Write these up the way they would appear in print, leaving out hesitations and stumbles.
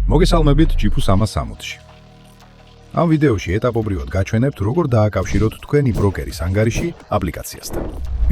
მოგესალმებით GPU 360-ში. ამ ვიდეოში ეტაპობრივად გაჩვენებთ, როგორ დააკავშიროთ თქვენი ბროკერის ანგარიში აპლიკაციასთან.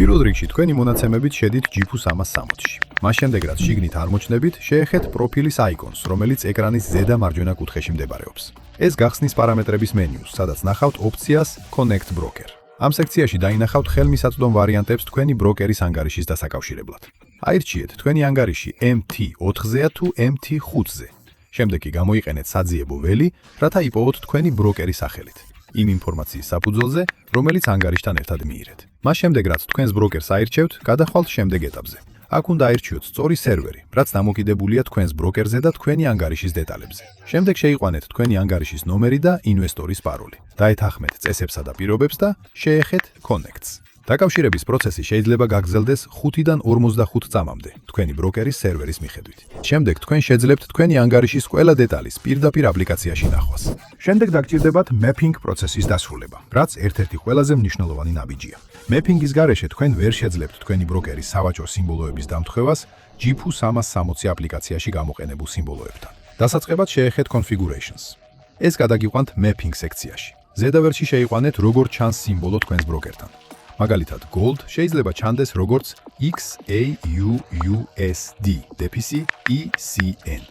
პირველ რიგში თქვენი მონაცემებით შედით GPU 360-ში. მას შემდეგ, რაც შიგნით აღმოჩნდებით, შეეხეთ პროფილის აიკონს, რომელიც ეკრანის ზედა მარჯვენა კუთხეში მდებარეობს. ეს გახსნის პარამეტრების მენიუს, სადაც ნახავთ ოპციას Connect Broker. ამ სექციაში დაინახავთ ხელმისაწვდომ ვარიანტებს თქვენი ბროკერის ანგარიშის დასაკავშირებლად. აირჩიეთ თქვენი ანგარიში MT4-ზეა თუ MT5-ზე. შემდეგ კი გამოიყენეთ საძიებო ველი, რათა იპოვოთ თქვენი ბროკერის სახელით. იმ ინფორმაციის საფუძველზე, რომელიც ანგარიშთან ერთად მიიღეთ. მას შემდეგ, რაც თქვენს ბროკერს აირჩევთ, გადახვალთ შემდეგ ეტაპზე. აქ უნდა აირჩიოთ სწორი სერვერი, რაც დამოკიდებულია თქვენს ბროკერზე და თქვენი ანგარიშის დეტალებზე. შემდეგ შეიყვანეთ თქვენი ანგარიშის ნომერი და ინვესტორის პაროლი. დაეთანხმეთ წესებსა და პირობებს და შეეხეთ Connects. დაკავშირების პროცესი შეიძლება გაგრძელდეს 5-დან 45 წამამდე თქვენი ბროკერის სერვერის მიხედვით. შემდეგ თქვენ შეძლებთ თქვენი ანგარიშის ყველა დეტალის პირდაპირ აპლიკაციაში ნახვას. შემდეგ დაგჭირდებათ mapping პროცესის დასრულება, რაც ერთ-ერთი ყველაზე მნიშვნელოვანი ნაბიჯია. Mapping-ის გარეშე თქვენ ვერ შეძლებთ თქვენი ბროკერის სავაჭრო სიმბოლოების დამთხევას GPU 360 აპლიკაციაში გამოყენებულ სიმბოლოებთან. დასაწყებად შეეხეთ Configurations. ეს გადაგიყვანთ Mapping სექციაში. ზედავერში შეიყვანეთ როგორ ჩანს სიმბოლო თქვენს ბროკერთან. მაგალითად, Gold შეიძლება ჩანდეს როგორც XAUUSD ECN.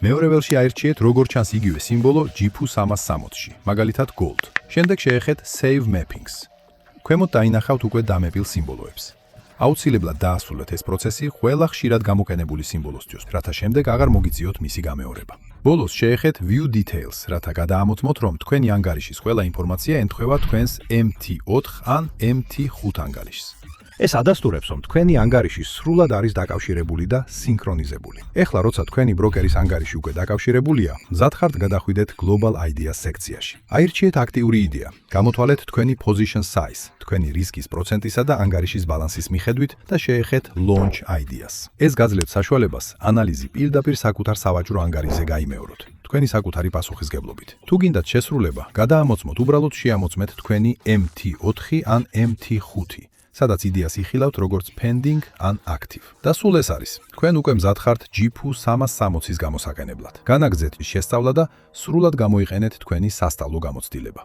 მეორე ველში აირჩიეთ როგორ ჩანს იგივე სიმბოლო GPU 360-ში, მაგალითად Gold. შემდეგ შეეხეთ Save Mappings. ქვემოთ დაინახავთ უკვე დამეპილ სიმბოლოებს. აუცილებლად დაასრულეთ ეს პროცესი ყველა ხშირად გამოყენებული სიმბოლოსთვის, რათა შემდეგ აღარ მოგიწიოთ მისი გამეორება. ბოლოს შეეხეთ View Details, რათა გადაამოწმოთ, რომ თქვენი ანგარიშის ყველა ინფორმაცია ემთხვევა თქვენს MT4 ან MT5 ანგარიშს. ეს ადასტურებს, რომ თქვენი ანგარიში სრულად არის დაკავშირებული და სინქრონიზებული. ეხლა, როცა თქვენი ბროკერის ანგარიში უკვე დაკავშირებულია, მზად ხართ გადახვიდეთ Global Ideas სექციაში. აირჩიეთ აქტიური იდეა, გამოთვალეთ თქვენი Position Size, თქვენი რისკის პროცენტისა და ანგარიშის ბალანსის მიხედვით და შეეხეთ Launch Ideas. ეს გაძლევთ საშუალებას ანალიზი პირდაპირ საკუთარ სავაჭრო ანგარიშზე გაიმეოროთ. თქვენი საკუთარი პასუხისგებლობით. თუ გინდათ შესრულება, გადაამოწმოთ უბრალოდ შეამოწმეთ თქვენი MT4 ან MT5. სადაც იდეას იხილავთ როგორც pending ან active. და სულ ეს არის. თქვენ უკვე მზად ხართ GPU 360-ის გამოსაყენებლად. განაგრძეთ ის შესწავლა და სრულად გამოიყენეთ თქვენი სასწავლო გამოცდილება.